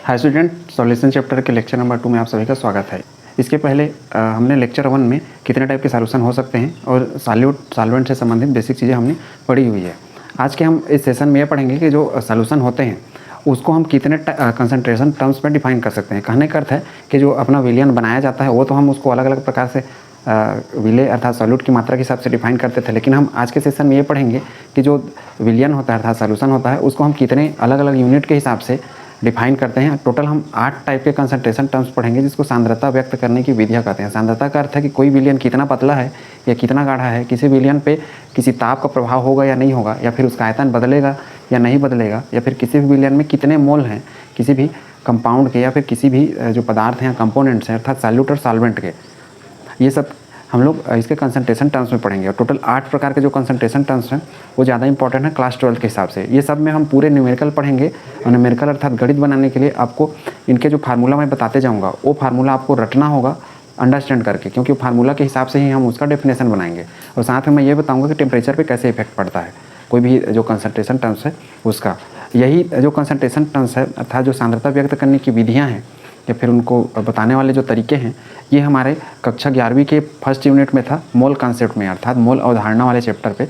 Hi student, solution chapter के lecture number 2 में आप सभी का स्वागत है। इसके पहले हमने लेक्चर 1 में कितने टाइप के सॉल्यूशन हो सकते हैं और सॉल्वेंट से संबंधित बेसिक चीज़ें हमने पढ़ी हुई है। आज के हम इस सेशन में ये पढ़ेंगे कि जो सॉल्यूशन होते हैं उसको हम कितने कंसंट्रेशन टर्म्स में डिफाइन कर सकते हैं। कहने का अर्थ है कि जो अपना विलियन बनाया जाता है वो तो हम उसको अलग अलग प्रकार से विले अर्थात सॉल्यूट की मात्रा के हिसाब से डिफाइन करते थे, लेकिन हम आज के सेशन में ये पढ़ेंगे कि जो विलियन होता है अर्थात सॉल्यूशन होता है उसको हम कितने अलग अलग यूनिट के हिसाब से डिफाइन करते हैं। टोटल हम 8 टाइप के कंसंट्रेशन टर्म्स पढ़ेंगे जिसको सांद्रता व्यक्त करने की विधियाँ कहते हैं। सांद्रता का अर्थ है कि कोई विलियन कितना पतला है या कितना गाढ़ा है, किसी विलियन पे किसी ताप का प्रभाव होगा या नहीं होगा, या फिर उसका आयतन बदलेगा या नहीं बदलेगा, या फिर किसी भी विलियन में कितने मोल हैं किसी भी कंपाउंड के या फिर किसी भी जो पदार्थ हैं कंपोनेंट्स हैं अर्थात सॉल्यूट और सॉल्वेंट के। ये सब हम लोग इसके कंसंट्रेशन टर्म्स में पढ़ेंगे और टोटल 8 प्रकार के जो कंसंट्रेशन टर्म्स हैं वो ज़्यादा इंपॉर्टेंट है क्लास 12 के हिसाब से। ये सब में हम पूरे न्यूमेरिकल पढ़ेंगे और न्यूमेरिकल अर्थात गणित बनाने के लिए आपको इनके जो फार्मूला मैं बताते जाऊँगा वो फार्मूला आपको रटना होगा अंडरस्टैंड करके, क्योंकि फार्मूला के हिसाब से ही हम उसका डेफिनेशन बनाएंगे। और साथ में मैं ये बताऊँगा कि टेम्परेचर पर कैसे इफेक्ट पड़ता है कोई भी जो कंसंट्रेशन टर्म्स है उसका। यही जो कंसंट्रेशन टर्म्स है अर्थात जो सांद्रता व्यक्त करने की विधियाँ हैं या फिर उनको बताने वाले जो तरीके हैं ये हमारे कक्षा 11वीं के फर्स्ट यूनिट में था मोल कॉन्सेप्ट में अर्थात मोल अवधारणा वाले चैप्टर पे।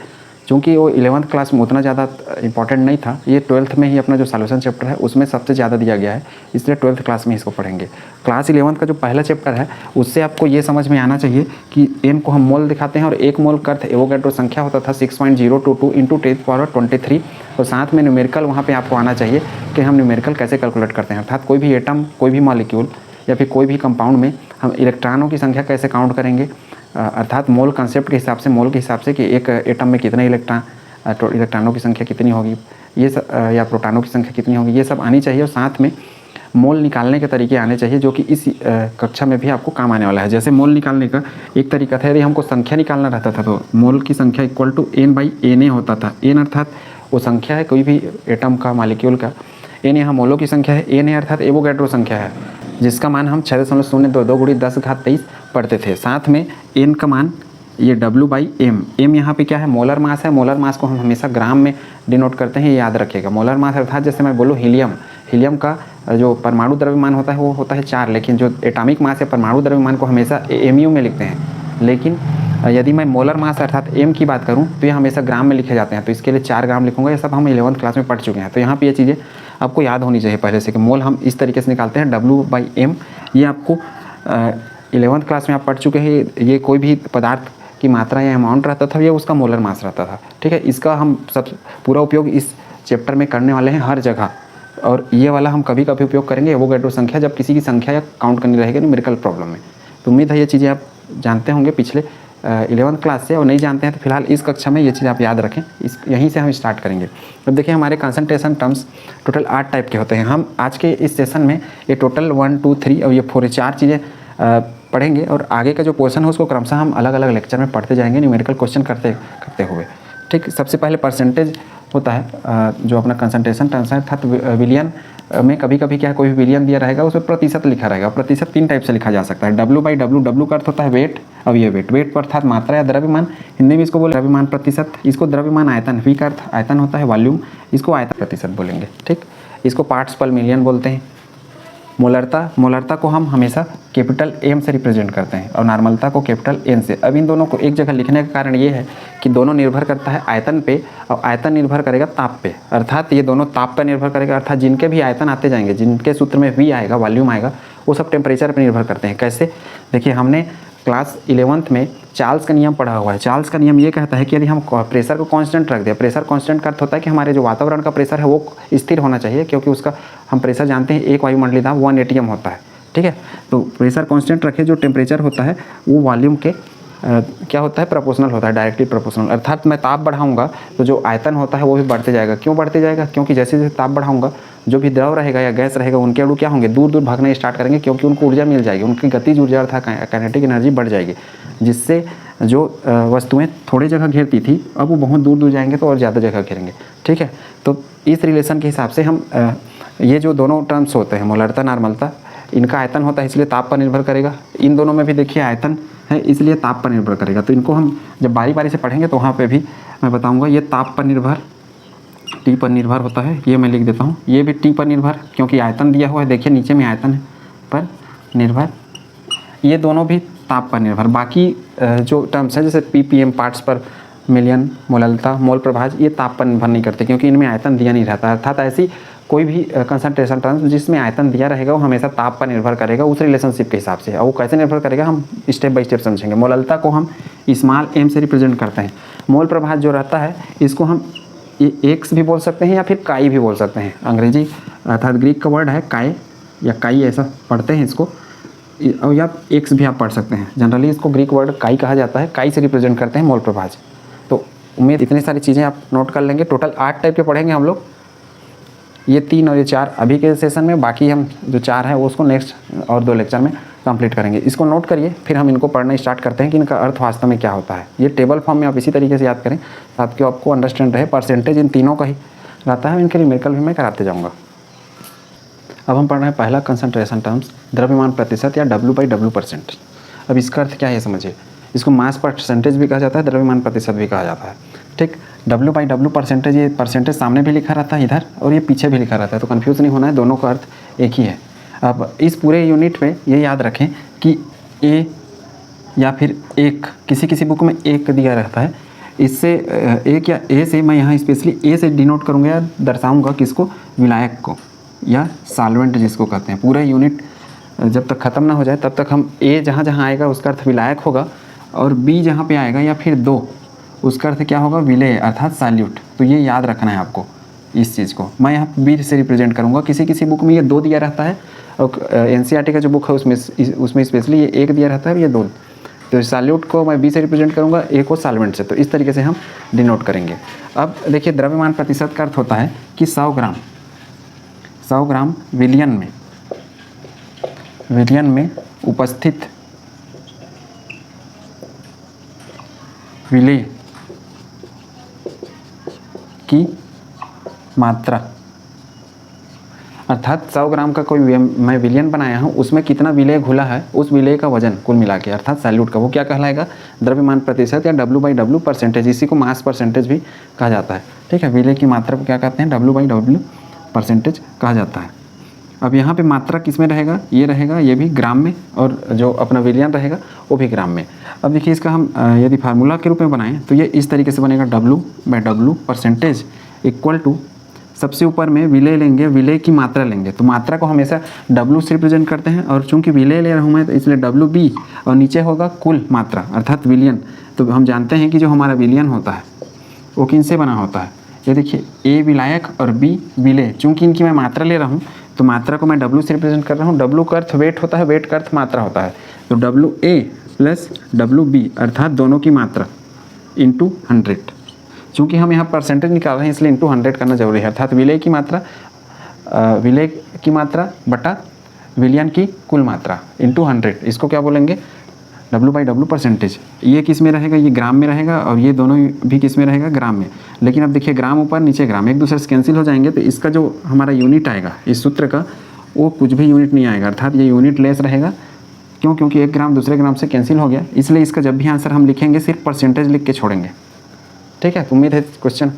चूँकि वो 11th क्लास में उतना ज़्यादा इंपॉर्टेंट नहीं था, ये 12th में ही अपना जो सॉल्यूशन चैप्टर है उसमें सबसे ज़्यादा दिया गया है, इसलिए 12th क्लास में इसको पढ़ेंगे। क्लास 11th का जो पहला चैप्टर है उससे आपको ये समझ में आना चाहिए कि एन को हम मोल दिखाते हैं और एक मोल का अर्थ एवोगैड्रो संख्या होता था 6.022 इंटू 10⁻23 और साथ में न्यूमेरिकल वहाँ पे आपको आना चाहिए कि हम न्यूमेरिकल कैसे कैलकुलेट करते हैं अर्थात कोई भी एटम कोई भी मॉलिक्यूल या फिर कोई भी कंपाउंड में हम इलेक्ट्रॉनों की संख्या कैसे काउंट करेंगे अर्थात मोल कंसेप्ट के हिसाब से, मोल के हिसाब से कि एक एटम में कितने इलेक्ट्रॉनों की संख्या कितनी होगी ये सब या प्रोटॉनों की संख्या कितनी होगी ये सब आनी चाहिए। और साथ में मोल निकालने के तरीके आने चाहिए जो कि इस कक्षा में भी आपको काम आने वाला है। जैसे मोल निकालने का एक तरीका था, यदि हमको संख्या निकालना रहता था तो मोल की संख्या इक्वल टू n/Na होता था। n अर्थात वो संख्या है कोई भी एटम का मॉलिक्यूल का, n यहाँ मोलों की संख्या है, Na अर्थात एवोगैड्रो संख्या है जिसका मान हम 6.022 × 10⁻23 पढ़ते थे। साथ में n का मान ये W/m, m यहाँ पे क्या है मोलर मास है। मोलर मास को हम हमेशा ग्राम में डिनोट करते हैं, ये याद रखिएगा। मोलर मास अर्थात जैसे मैं बोलूँ हीलियम का जो परमाणु द्रव्यमान होता है वो होता है 4, लेकिन जो एटॉमिक मास है परमाणु द्रव्यमान को हमेशा mu में लिखते हैं। लेकिन यदि मैं मोलर मास अर्थात m की बात करूं तो ये हमेशा ग्राम में लिखे जाते हैं, तो इसके लिए 4 ग्राम लिखूंगा। ये सब हम 11th क्लास में पढ़ चुके हैं, तो यहाँ पे ये चीज़ें आपको याद होनी चाहिए पहले से कि मोल हम इस तरीके से निकालते हैं W/m। ये आपको 11th क्लास में आप पढ़ चुके हैं। ये कोई भी पदार्थ की मात्रा या अमाउंट रहता था, ये उसका मोलर मास रहता था। ठीक है, इसका हम सब पूरा उपयोग इस चैप्टर में करने वाले हैं हर जगह, और ये वाला हम कभी कभी उपयोग करेंगे एवोगैड्रो संख्या जब किसी की संख्या या काउंट करनी रहेगी न्यूमेरिकल प्रॉब्लम में। तो उम्मीद है ये चीज़ें आप जानते होंगे पिछले 11th क्लास से, और नहीं जानते हैं तो फिलहाल इस कक्षा में ये चीज़ आप याद रखें। यहीं से हम स्टार्ट करेंगे। अब देखिए हमारे कंसंट्रेशन टर्म्स टोटल 8 टाइप के होते हैं। हम आज के इस सेशन में ये टोटल 1, 2, 3 और ये 4 4 चीज़ें पढ़ेंगे और आगे का जो पोर्शन है उसको क्रमशः हम अलग अलग लेक्चर में पढ़ते जाएंगे न्यूमेरिकल क्वेश्चन करते हुए। ठीक, सबसे पहले परसेंटेज होता है जो अपना कंसंट्रेशन टर्म्स है अर्थात विलियन में कभी कभी क्या है कोई भी विलियन दिया रहेगा उसमें प्रतिशत लिखा रहेगा। प्रतिशत 3 टाइप से लिखा जा सकता है। W/W, W का अर्थ होता है वेट। अब ये वेट अर्थात मात्रा या द्रव्यमान, हिंदी में इसको बोले द्रव्यमान प्रतिशत। इसको द्रव्यमान आयतन, V का अर्थ आयतन होता है वॉल्यूम, इसको आयतन प्रतिशत बोलेंगे। ठीक, इसको पार्ट्स पर मिलियन बोलते हैं। मोलरता को हम हमेशा कैपिटल M से रिप्रेजेंट करते हैं और नॉर्मलता को कैपिटल N से। अब इन दोनों को एक जगह लिखने का कारण ये है कि दोनों निर्भर करता है आयतन पे और आयतन निर्भर करेगा ताप पे, अर्थात ये दोनों ताप पर निर्भर करेगा। अर्थात जिनके भी आयतन आते जाएंगे, जिनके सूत्र में V आएगा, वॉल्यूम आएगा, वो सब टेम्परेचर पर निर्भर करते हैं। कैसे, देखिए हमने क्लास 11th में चार्ल्स का नियम पढ़ा हुआ है। चार्ल्स का नियम ये कहता है कि यदि हम प्रेशर को कांस्टेंट रख दें, प्रेशर कांस्टेंट का अर्थ होता है कि हमारे जो वातावरण का प्रेशर है वो स्थिर होना चाहिए, क्योंकि उसका हम प्रेशर जानते हैं एक वायुमंडलीय दाब 1 atm होता है। ठीक है, तो प्रेशर कांस्टेंट रखे, जो टेम्परेचर होता है वो वॉल्यूम के क्या होता है प्रोपोर्शनल होता है, डायरेक्टली प्रोपोर्शनल। अर्थात मैं ताप बढ़ाऊंगा तो जो आयतन होता है वो भी बढ़ते जाएगा। क्यों बढ़ते जाएगा, क्योंकि जैसे जैसे ताप बढ़ाऊंगा जो भी द्रव रहेगा या गैस रहेगा उनके अणु क्या होंगे, दूर दूर भागना स्टार्ट करेंगे, क्योंकि उनको ऊर्जा मिल जाएगी, उनकी गतिज ऊर्जा अर्थात काइनेटिक एनर्जी बढ़ जाएगी, जिससे जो वस्तुएं थोड़ी जगह घेरती थी अब वो बहुत दूर दूर जाएंगे तो और ज़्यादा जगह घेरेंगे। ठीक है, तो इस रिलेशन के हिसाब से हम ये जो दोनों टर्म्स होते हैं मोलरता नॉर्मलता, इनका आयतन होता है इसलिए ताप पर निर्भर करेगा। इन दोनों में भी देखिए आयतन है इसलिए ताप पर निर्भर करेगा। तो इनको हम जब बारी बारी से पढ़ेंगे तो वहाँ पे भी मैं बताऊँगा ये ताप पर निर्भर टी पर निर्भर होता है, ये मैं लिख देता हूँ। ये भी टी पर निर्भर, क्योंकि आयतन दिया हुआ है, देखिए नीचे में आयतन है, पर निर्भर। ये दोनों भी ताप पर निर्भर। बाकी जो टर्म्स हैं जैसे ppm पार्ट्स पर मिलियन, मोललता, मोल प्रभाज, ये ताप पर निर्भर नहीं करते क्योंकि इनमें आयतन दिया नहीं रहता। अर्थात ऐसी कोई भी कंसंट्रेशन टर्म्स जिसमें आयतन दिया रहेगा वो हमेशा ताप पर निर्भर करेगा उस रिलेशनशिप के हिसाब से। और वो कैसे निर्भर करेगा हम स्टेप बाय स्टेप समझेंगे। मोललता को हम स्मॉल m से रिप्रेजेंट करते हैं। मोल प्रभाज जो रहता है इसको हम एक्स भी बोल सकते हैं या फिर काई भी बोल सकते हैं। अंग्रेजी अर्थात ग्रीक का वर्ड है काय या काई, ऐसा पढ़ते हैं इसको, और या एक्स भी आप पढ़ सकते हैं। जनरली इसको ग्रीक वर्ड काई कहा जाता है, काई से रिप्रेजेंट करते हैं मोल प्रभाज। तो उम्मीद इतनी सारी चीज़ें आप नोट कर लेंगे। टोटल 8 टाइप के पढ़ेंगे हम लोग, ये 3 और ये 4 अभी के सेशन में, बाकी हम जो 4 है वो उसको नेक्स्ट और 2 लेक्चर में कंप्लीट करेंगे। इसको नोट करिए, फिर हम इनको पढ़ना स्टार्ट करते हैं कि इनका अर्थ वास्तव में क्या होता है। ये टेबल फॉर्म में आप इसी तरीके से याद करें ताकि आपको अंडरस्टैंड रहे। परसेंटेज इन तीनों का ही रहता है, इनके न्यूमेरिकल भी मैं कराते जाऊँगा। अब हम पढ़ रहे हैं पहला कंसंट्रेशन टर्म्स, द्रव्यमान प्रतिशत या W/W%। अब इसका अर्थ क्या है समझिए। इसको मास परसेंटेज भी कहा जाता है, द्रव्यमान प्रतिशत भी कहा जाता है। ठीक, W/W%, ये परसेंटेज सामने भी लिखा रहता है इधर और ये पीछे भी लिखा रहता है, तो कन्फ्यूज़ नहीं होना है, दोनों का अर्थ एक ही है। अब इस पूरे यूनिट में ये याद रखें कि ए या फिर एक, किसी किसी बुक में एक दिया रहता है, इससे एक या ए से मैं यहाँ स्पेशली ए से डिनोट करूँगा या दर्शाऊँगा किसको, विलायक को या सॉल्वेंट जिसको कहते हैं। पूरा यूनिट जब तक ख़त्म ना हो जाए तब तक हम ए जहाँ जहाँ आएगा उसका अर्थ विलायक होगा, और बी जहाँ पे आएगा या फिर 2 उसका अर्थ क्या होगा, विलेय अर्थात सॉल्यूट। तो ये याद रखना है आपको इस चीज़ को। मैं यहाँ बी से रिप्रेजेंट करूँगा, किसी किसी बुक में ये 2 दिया रहता है और NCERT का जो बुक है उसमें स्पेशली ये 1 दिया रहता है और ये 2। तो सॉल्यूट को मैं बी से रिप्रेजेंट करूँगा, ए को सॉल्वेंट से। तो इस तरीके से हम डिनोट करेंगे। अब देखिए द्रव्यमान प्रतिशत का अर्थ होता है कि 100 ग्राम विलियन में उपस्थित विलेय की मात्रा, अर्थात 100 ग्राम का कोई मैं विलियन बनाया हूँ, उसमें कितना विलेय घुला है, उस विलेय का वजन कुल मिला के अर्थात सॉल्यूट का, वो क्या कहलाएगा, द्रव्यमान प्रतिशत या W/W%। इसी को मास परसेंटेज भी कहा जाता है। ठीक है, विलेय की मात्रा को क्या कहते हैं, W/W% कहा जाता है। अब यहाँ पे मात्रा किस में रहेगा, ये रहेगा, ये भी ग्राम में, और जो अपना विलियन रहेगा वो भी ग्राम में। अब देखिए इसका हम यदि फार्मूला के रूप में बनाएं तो ये इस तरीके से बनेगा, W/W% इक्वल टू, सबसे ऊपर में विलेय लेंगे, विलेय की मात्रा लेंगे, तो मात्रा को हमेशा W से रिप्रेजेंट करते हैं, और चूंकि विलेय ले रहा हूँ मैं तो इसलिए WB, और नीचे होगा कुल मात्रा अर्थात विलियन। तो हम जानते हैं कि जो हमारा विलियन होता है वो किन से बना होता है, ये देखिए A विलायक और B विलेय। चूँकि इनकी मैं मात्रा ले रहा हूँ तो मात्रा को मैं W से रिप्रेजेंट कर रहा हूँ। W का अर्थ वेट होता है, वेट का अर्थ मात्रा होता है, तो WA प्लस WB अर्थात दोनों की मात्रा इंटू 100। चूँकि हम यहाँ परसेंटेज निकाल रहे हैं इसलिए इंटू 100 करना जरूरी है, अर्थात विलेय की मात्रा बटा विलियन की कुल मात्रा इंटू 100। इसको क्या बोलेंगे, W/W%। ये किस में रहेगा, ये ग्राम में रहेगा, और ये दोनों भी किस में रहेगा, ग्राम में। लेकिन अब देखिए ग्राम ऊपर नीचे ग्राम एक दूसरे से कैंसिल हो जाएंगे, तो इसका जो हमारा यूनिट आएगा इस सूत्र का, वो कुछ भी यूनिट नहीं आएगा, अर्थात ये यूनिट लेस रहेगा। क्यों, क्योंकि एक ग्राम दूसरे ग्राम से कैंसिल हो गया, इसलिए इसका जब भी आंसर हम लिखेंगे सिर्फ परसेंटेज लिख के छोड़ेंगे। ठीक है, उम्मीद है क्वेश्चन,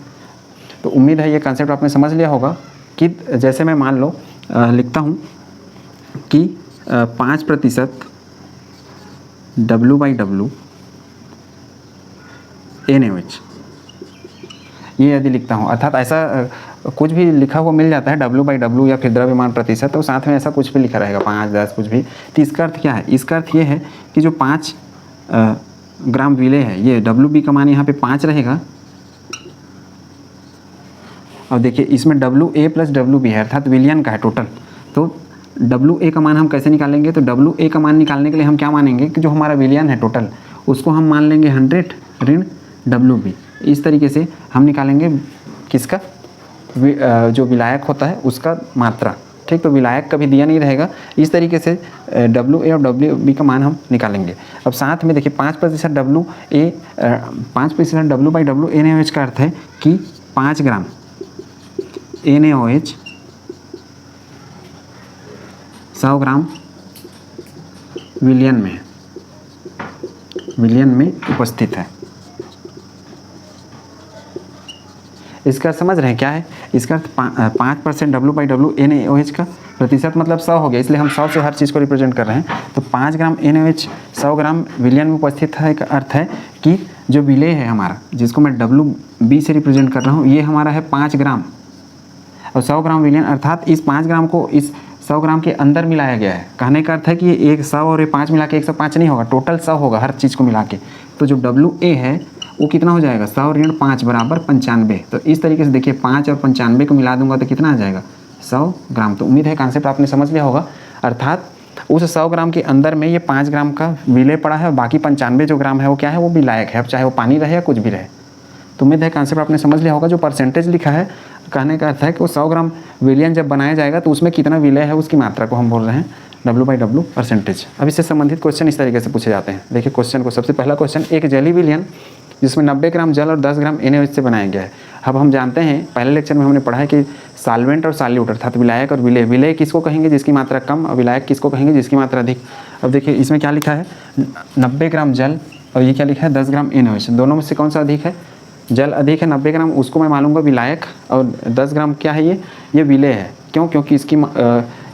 तो उम्मीद है ये कॉन्सेप्ट आपने समझ लिया होगा कि जैसे मैं मान लो लिखता हूँ कि 5% W/W NaOH, ये यदि लिखता हूँ, अर्थात ऐसा कुछ भी लिखा हुआ मिल जाता है W/W या फिर द्रव्यमान प्रतिशत, तो साथ में ऐसा कुछ भी लिखा रहेगा 5, 10 कुछ भी। तो इसका अर्थ क्या है, इसका अर्थ ये है कि जो 5 ग्राम विलेय है, ये WB का मान यहाँ पे 5 रहेगा। अब देखिए इसमें WA प्लस WB है, अर्थात विलियन का है टोटल। तो WA का मान हम कैसे निकालेंगे, तो WA का मान निकालने के लिए हम क्या मानेंगे कि जो हमारा विलियन है टोटल उसको हम मान लेंगे 100 ऋण WB। इस तरीके से हम निकालेंगे किसका, जो विलायक होता है उसका मात्रा। ठीक, तो विलायक कभी दिया नहीं रहेगा, इस तरीके से WA और WB का मान हम निकालेंगे। अब साथ में देखिए 5% W/W NaOH का अर्थ है कि 5 ग्राम NaOH 100 ग्राम विलियन में उपस्थित है। इसका समझ रहे हैं क्या है? इसका अर्थ 5% W/W NaOH का प्रतिशत मतलब 100 हो गया, इसलिए हम 100 से हर चीज़ को रिप्रेजेंट कर रहे हैं। तो 5 ग्राम NaOH 100 ग्राम विलयन में उपस्थित है, का अर्थ है कि जो विलेय है हमारा, जिसको मैं WB से रिप्रेजेंट कर रहा हूँ, ये हमारा है 5 ग्राम और 100 ग्राम विलयन, अर्थात इस 5 ग्राम को इस 100 ग्राम के अंदर मिलाया गया है। कहने का अर्थ है कि ये 100 और ये 5 मिला के 105 नहीं होगा, टोटल 100 होगा हर चीज़ को मिला के। तो जो WA है वो कितना हो जाएगा? 100 ऋण 5 बराबर 95। तो इस तरीके से देखिए 5 और 95 को मिला दूंगा तो कितना आ जाएगा? 100 ग्राम। तो उम्मीद है कॉन्सेप्ट आपने समझ लिया होगा। अर्थात उस 100 ग्राम के अंदर में ये 5 ग्राम का विलेय पड़ा है और बाकी 95 जो ग्राम है वो क्या है? वो विलायक है, अब चाहे वो पानी रहे या कुछ भी रहे। तो उम्मीद है कॉन्सेप्ट आपने समझ लिया होगा। जो परसेंटेज लिखा है, कहने का अर्थ है कि वो 100 ग्राम विलयन जब बनाया जाएगा तो उसमें कितना विलेय है उसकी मात्रा को हम बोल रहे हैं W/W परसेंटेज। अब इससे संबंधित क्वेश्चन इस तरीके से पूछे जाते हैं। देखिए क्वेश्चन को, सबसे पहला क्वेश्चन, एक जेली विलयन जिसमें 90 ग्राम जल और 10 ग्राम NaOH से बनाया गया है। अब हम जानते हैं, पहले लेक्चर में हमने पढ़ा है कि सॉल्वेंट और सॉल्यूट अर्थात विलायक और विलेय, विलेय किसको कहेंगे? जिसकी मात्रा कम, और विलायक किसको कहेंगे? जिसकी मात्रा अधिक। अब देखिए इसमें क्या लिखा है? 90 ग्राम जल और ये क्या लिखा है? 10 ग्राम NaOH। दोनों में से कौन सा अधिक है? जल अधिक है, 90 ग्राम उसको मैं मानूंगा विलायक, और 10 ग्राम क्या है? ये विलेय है। क्यों? क्योंकि इसकी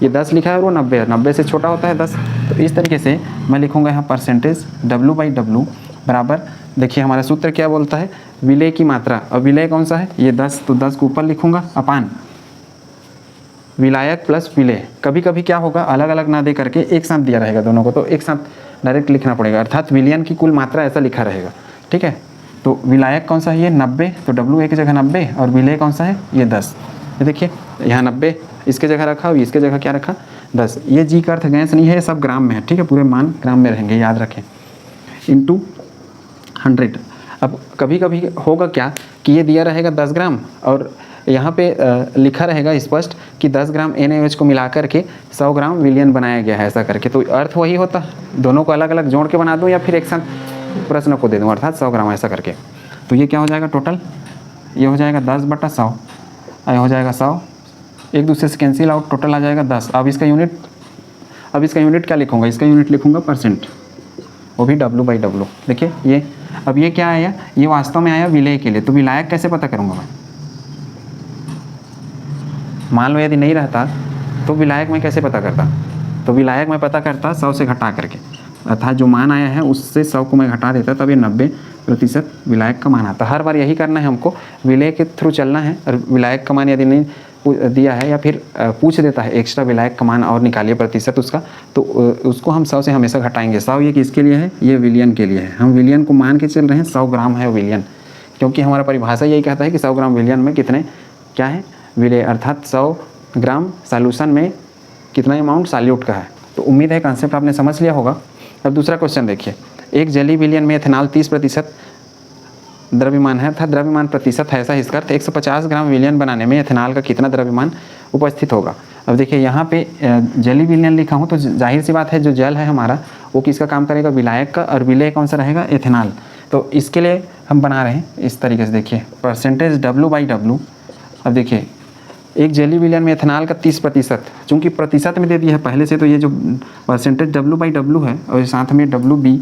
ये 10 लिखा है और वो 90 है, 90 से छोटा होता है 10। तो इस तरीके से मैं लिखूंगा यहाँ परसेंटेज W/W बराबर, देखिए हमारा सूत्र क्या बोलता है? विलेय की मात्रा, और विलेय कौन सा है? ये 10, तो 10 को ऊपर लिखूंगा अपान विलायक प्लस विलेय। कभी कभी क्या होगा, अलग अलग ना दे करके एक साथ दिया रहेगा दोनों को, तो एक साथ डायरेक्ट लिखना पड़ेगा, अर्थात विलयन की कुल मात्रा ऐसा लिखा रहेगा। ठीक है, तो विलायक कौन सा है? ये 90, तो WA की जगह 90, और विलेय कौन सा है? ये 10। ये देखिए यहाँ 90 इसके जगह रखा और इसके जगह क्या रखा? 10। ये जी का अर्थ गैस नहीं है, ये सब ग्राम में है। ठीक है, पूरे मान ग्राम में रहेंगे, याद रखें, इंटू 100। अब कभी कभी होगा क्या कि ये दिया रहेगा 10 ग्राम और यहाँ पे लिखा रहेगा स्पष्ट कि 10 ग्राम NaOH को मिला करके 100 ग्राम विलयन बनाया गया है, ऐसा करके। तो अर्थ वही होता, दोनों को अलग अलग जोड़ के बना दूँ या फिर एक साथ प्रश्न को दे दूँ, अर्थात 100 ग्राम ऐसा करके। तो ये क्या हो जाएगा टोटल? ये हो जाएगा 10/100, ये हो जाएगा 100, एक दूसरे से कैंसिल आउट, टोटल आ जाएगा 10। अब इसका यूनिट क्या लिखूँगा? इसका यूनिट लिखूँगा परसेंट, वो भी W/W। देखिए ये, अब ये क्या आया? ये वास्तव में आया विलेय के लिए। तो विलायक कैसे पता करूँगा मैं? मान लो यदि नहीं रहता तो विलायक मैं कैसे पता करता? तो विलायक मैं पता करता 100 से घटा करके, अर्थात जो मान आया है उससे 100 को मैं घटा देता, तब ये 90% विलायक का मान आता। हर बार यही करना है हमको, विलेय के थ्रू चलना है। और विलायक का मान यदि नहीं दिया है या फिर पूछ देता है एक्स्ट्रा विलायक का मान और निकालिए प्रतिशत उसका, तो उसको हम 100 से हमेशा घटाएंगे। 100 ये किसके लिए है? ये विलयन के लिए है। हम विलयन को मान के चल रहे हैं, 100 ग्राम है विलयन, क्योंकि हमारा परिभाषा यही कहता है कि 100 ग्राम विलयन में कितने क्या है? विलेय, अर्थात 100 ग्राम सॉल्यूशन में कितना अमाउंट सॉल्यूट का है। तो उम्मीद है कॉन्सेप्ट आपने समझ लिया होगा। अब दूसरा क्वेश्चन देखिए, एक जेली विलयन में एथेनॉल 30% द्रव्यमान है, अर्थात द्रव्यमान प्रतिशत है, ऐसा इसका अर्थ 150 ग्राम विलयन बनाने में एथेनॉल का कितना द्रव्यमान उपस्थित होगा। अब देखिए यहाँ पे जली विलयन लिखा हूँ, तो जाहिर सी बात है जो जल है हमारा वो किसका काम करेगा? विलायक का, और विलेय कौन सा रहेगा? एथेनॉल। तो इसके लिए हम बना रहे हैं इस तरीके से, देखिए परसेंटेज W/W। अब देखिए एक जेली विलयन में एथेनॉल का 30%, चूँकि प्रतिशत में दे दिया है पहले से, तो ये जो परसेंटेज W/W है और साथ में WB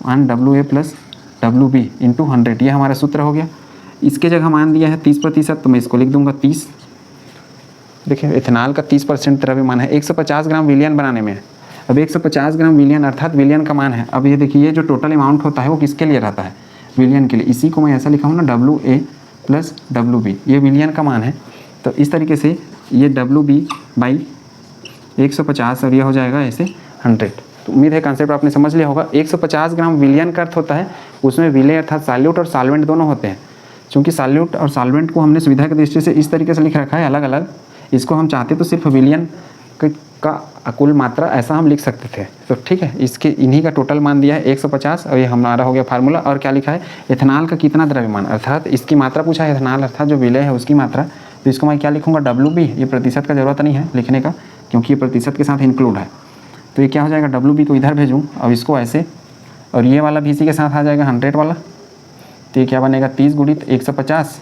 one WA plus WB into 100, ये हमारा सूत्र हो गया। इसके जगह मान दिया है 30%, तो मैं इसको लिख दूंगा 30। देखिए एथेनॉल का 30% द्रव्यमान है, 150 ग्राम विलयन बनाने में है। अब 150 ग्राम विलयन अर्थात विलयन का मान है। अब ये देखिए ये जो टोटल अमाउंट होता है वो किसके लिए रहता है? विलयन के लिए। इसी को मैं ऐसा लिखा हूँ ना, WA प्लस WB, ये विलयन का मान है। तो इस तरीके से ये WB/150 और ये हो जाएगा ऐसे 100। तो उम्मीद है कॉन्सेप्ट आपने समझ लिया होगा। 150 ग्राम विलयन का अर्थ होता है उसमें विलेय अर्थात सॉल्यूट और सॉल्वेंट दोनों होते हैं। क्योंकि सॉल्यूट और सॉल्वेंट को हमने सुविधा की दृष्टि से इस तरीके से लिख रखा है अलग अलग, इसको हम चाहते तो सिर्फ विलयन का कुल मात्रा ऐसा हम लिख सकते थे। तो ठीक है, इसके इन्हीं का टोटल मान दिया है 150 और ये हमारा हो गया फार्मूला। और क्या लिखा है? एथेनॉल का कितना द्रव्यमान, अर्थात इसकी मात्रा पूछा है, एथेनॉल अर्थात जो विलेय है उसकी मात्रा। तो इसको मैं क्या लिखूँगा? WB। ये प्रतिशत का ज़रूरत नहीं है लिखने का, क्योंकि ये प्रतिशत के साथ इंक्लूड है। तो ये क्या हो जाएगा? WB को इधर भेजूँ और इसको ऐसे, और ये वाला भी इसी के साथ आ जाएगा 100 वाला। तो ये क्या बनेगा? 30 गुणित 150,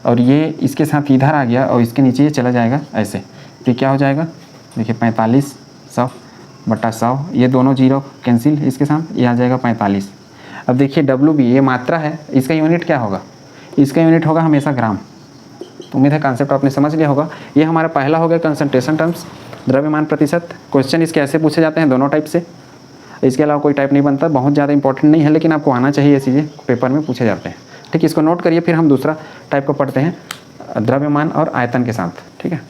और ये इसके साथ इधर आ गया और इसके नीचे ये चला जाएगा ऐसे। तो ये क्या हो जाएगा? देखिए 45/100, ये दोनों जीरो कैंसिल, इसके साथ ये आ जाएगा 45। अब देखिए WB ये मात्रा है, इसका यूनिट क्या होगा? इसका यूनिट होगा हमेशा ग्राम। तो उम्मीद है कॉन्सेप्ट आपने समझ लिया होगा। ये हमारा पहला हो गया कंसंट्रेशन टर्म्स, द्रव्यमान प्रतिशत। क्वेश्चन इसके ऐसे पूछे जाते हैं दोनों टाइप से, इसके अलावा कोई टाइप नहीं बनता, बहुत ज़्यादा इंपॉर्टेंट नहीं है, लेकिन आपको आना चाहिए, ये चीज़ें पेपर में पूछे जाते हैं। ठीक, इसको नोट करिए। फिर हम दूसरा टाइप को पढ़ते हैं द्रव्यमान और आयतन के साथ। ठीक है,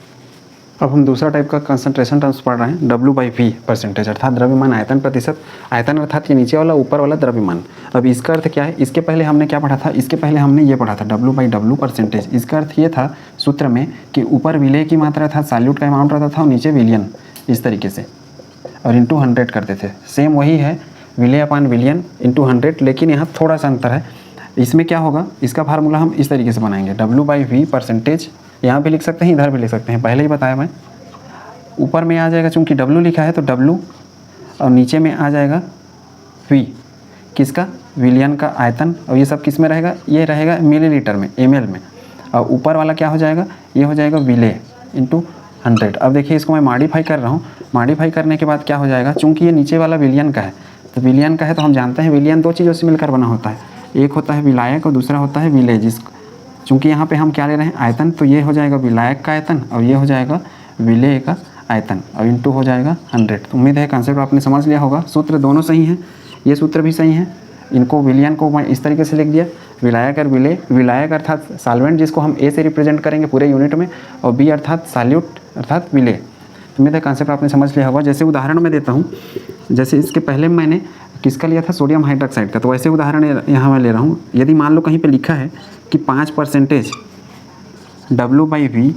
अब हम दूसरा टाइप का कंसंट्रेशन टर्म्स पढ़ रहे हैं, W/V परसेंटेज, अर्थात द्रव्यमान आयतन प्रतिशत। आयतन अर्थात ये नीचे वाला, ऊपर वाला द्रव्यमान। अब इसका अर्थ क्या है, इसके पहले हमने क्या पढ़ा था, इसके पहले हमने ये पढ़ा था W/W परसेंटेज। इसका अर्थ ये था सूत्र में कि ऊपर विलेय की मात्रा था, सॉल्यूट का अमाउंट रहता था, और नीचे विलियन, इस तरीके से, और इंटू 100 करते थे। सेम वही है, विलेय अपान विलियन इंटू 100, लेकिन यहाँ थोड़ा सा अंतर है। इसमें क्या होगा, इसका फार्मूला हम इस तरीके से बनाएंगे, W/V परसेंटेज, यहाँ भी लिख सकते हैं, इधर भी लिख सकते हैं, पहले ही बताया मैं। ऊपर में आ जाएगा, चूंकि W लिखा है तो W, और नीचे में आ जाएगा V, किसका, विलियन का आयतन, और ये सब किस में रहेगा, ये रहेगा मिलीलीटर में, ml में, और ऊपर वाला क्या हो जाएगा, ये हो जाएगा विलेय इंटू 100। अब देखिए इसको मैं मॉडिफाई कर रहा हूँ, मॉडिफाई करने के बाद क्या हो जाएगा, चूंकि ये नीचे वाला विलियन का है, तो विलियन का है तो हम जानते हैं विलियन दो चीज़ों से मिलकर बना होता है, एक होता है विलायक और दूसरा होता है विलेय। चूँकि यहाँ पे हम क्या ले रहे हैं, आयतन, तो ये हो जाएगा विलायक का आयतन और ये हो जाएगा विलेय का आयतन, और इंटू हो जाएगा 100। तो उम्मीद है कॉन्सेप्ट आपने समझ लिया होगा। सूत्र दोनों सही हैं, ये सूत्र भी सही है। इनको, विलियन को मैं इस तरीके से लिख दिया, विलायक और विलेय। विलायक अर्थात सॉल्वेंट, जिसको हम ए से रिप्रेजेंट करेंगे पूरे यूनिट में, और बी अर्थात सॉल्यूट अर्थात विलेय। उम्मीद है कॉन्सेप्ट आपने समझ लिया होगा। जैसे उदाहरण मैं देता हूँ, जैसे इसके पहले मैंने किसका लिया था, सोडियम हाइड्रोक्साइड का, तो वैसे उदाहरण यहाँ मैं ले रहा हूँ। यदि मान लो कहीं पे लिखा है कि 5% W/V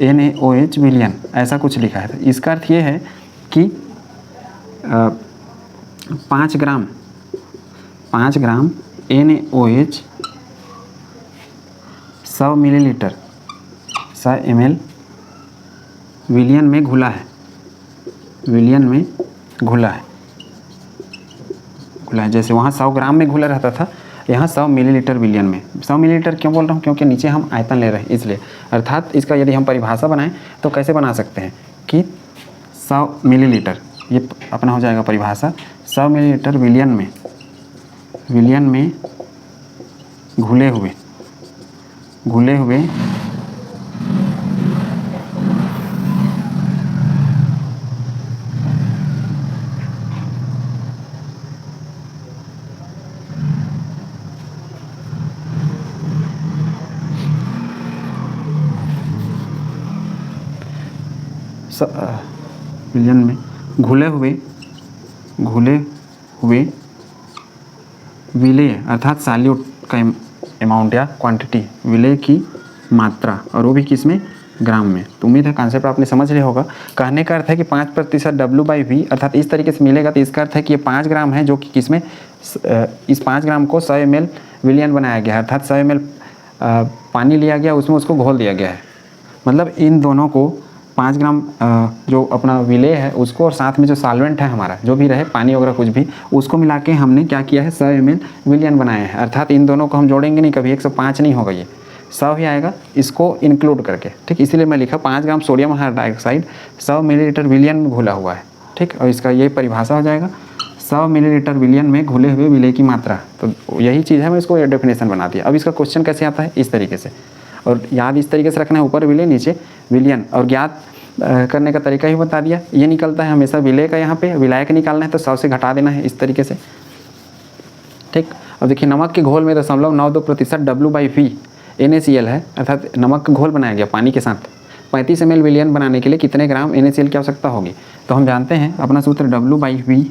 NaOH विलियन, ऐसा कुछ लिखा है, तो इसका अर्थ ये है कि 5 ग्राम NaOH 100 मिलीलीटर 100 ml विलियन में घुला है, विलियन में घुला है। जैसे वहाँ 100 ग्राम में घुला रहता था, यहाँ 100 मिलीलीटर विलियन में। 100 मिलीलीटर क्यों बोल रहा हूँ, क्योंकि नीचे हम आयतन ले रहे हैं इसलिए। अर्थात इसका यदि हम परिभाषा बनाएं तो कैसे बना सकते हैं कि 100 मिलीलीटर, ये अपना हो जाएगा परिभाषा, 100 मिलीलीटर विलियन में घुले हुए विलियन में घुले हुए विलेय अर्थात सॉल्यूट का अमाउंट या क्वांटिटी, विलेय की मात्रा, और वो भी किस में, ग्राम में। तो उम्मीद है कॉन्सेप्ट आपने समझ लिया होगा। कहने का अर्थ है कि 5% W/V अर्थात इस तरीके से मिलेगा, तो इसका अर्थ है कि ये 5 ग्राम है, जो कि किसमें, इस 5 ग्राम को 100 ml विलियन बनाया गया है, अर्थात 100 ml पानी लिया गया, उसमें उसको घोल दिया गया है। मतलब इन दोनों को 5 ग्राम जो अपना विलेय है उसको, और साथ में जो सॉल्वेंट है हमारा, जो भी रहे पानी वगैरह कुछ भी, उसको मिला के हमने क्या किया है, 100 ml विलियन बनाया है। अर्थात इन दोनों को हम जोड़ेंगे नहीं कभी, 105 नहीं होगा, ये 100 ही आएगा इसको इंक्लूड करके। ठीक, इसीलिए मैं लिखा 5 ग्राम सोडियम हाइड्रोक्साइड 100 मिलीलीटर विलियन में घुला हुआ है। ठीक, और इसका ये परिभाषा हो जाएगा 100 मिलीलीटर विलियन में घुले हुए विलेय की मात्रा। तो यही चीज़ है, मैं इसको डेफिनेशन बना दिया। अब इसका क्वेश्चन कैसे आता है, इस तरीके से, और याद इस तरीके से रखना है, ऊपर विलेय नीचे विलियन, और ज्ञात करने का तरीका ही बता दिया। ये निकलता है हमेशा विलेय का, यहाँ पे विलायक निकालना है तो 100 से घटा देना है, इस तरीके से। ठीक, अब देखिए नमक के घोल में 0.92% W/V NaCl है, अर्थात नमक का घोल बनाया गया पानी के साथ। 35 ml विलियन बनाने के लिए कितने ग्राम NaCl की आवश्यकता होगी, तो हम जानते हैं अपना सूत्र W/V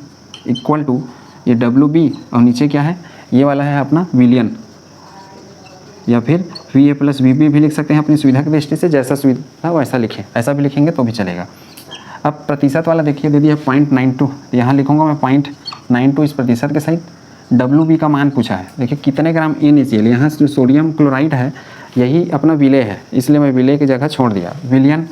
इक्वल टू ये WB, और नीचे क्या है, ये वाला है अपना विलियन, या फिर VA + VB भी लिख सकते हैं अपनी सुविधा की दृष्टि से, जैसा सुविधा वैसा लिखें, ऐसा भी लिखेंगे तो भी चलेगा। अब प्रतिशत वाला देखिए, दे दिया 0.92, यहाँ लिखूँगा मैं 0.92 इस प्रतिशत के साइड। WB का मान पूछा है, देखिए कितने ग्राम NaCl, यहाँ जो सोडियम क्लोराइड है यही अपना विलेय है, इसलिए मैं विलेय की जगह छोड़ दिया। विलियन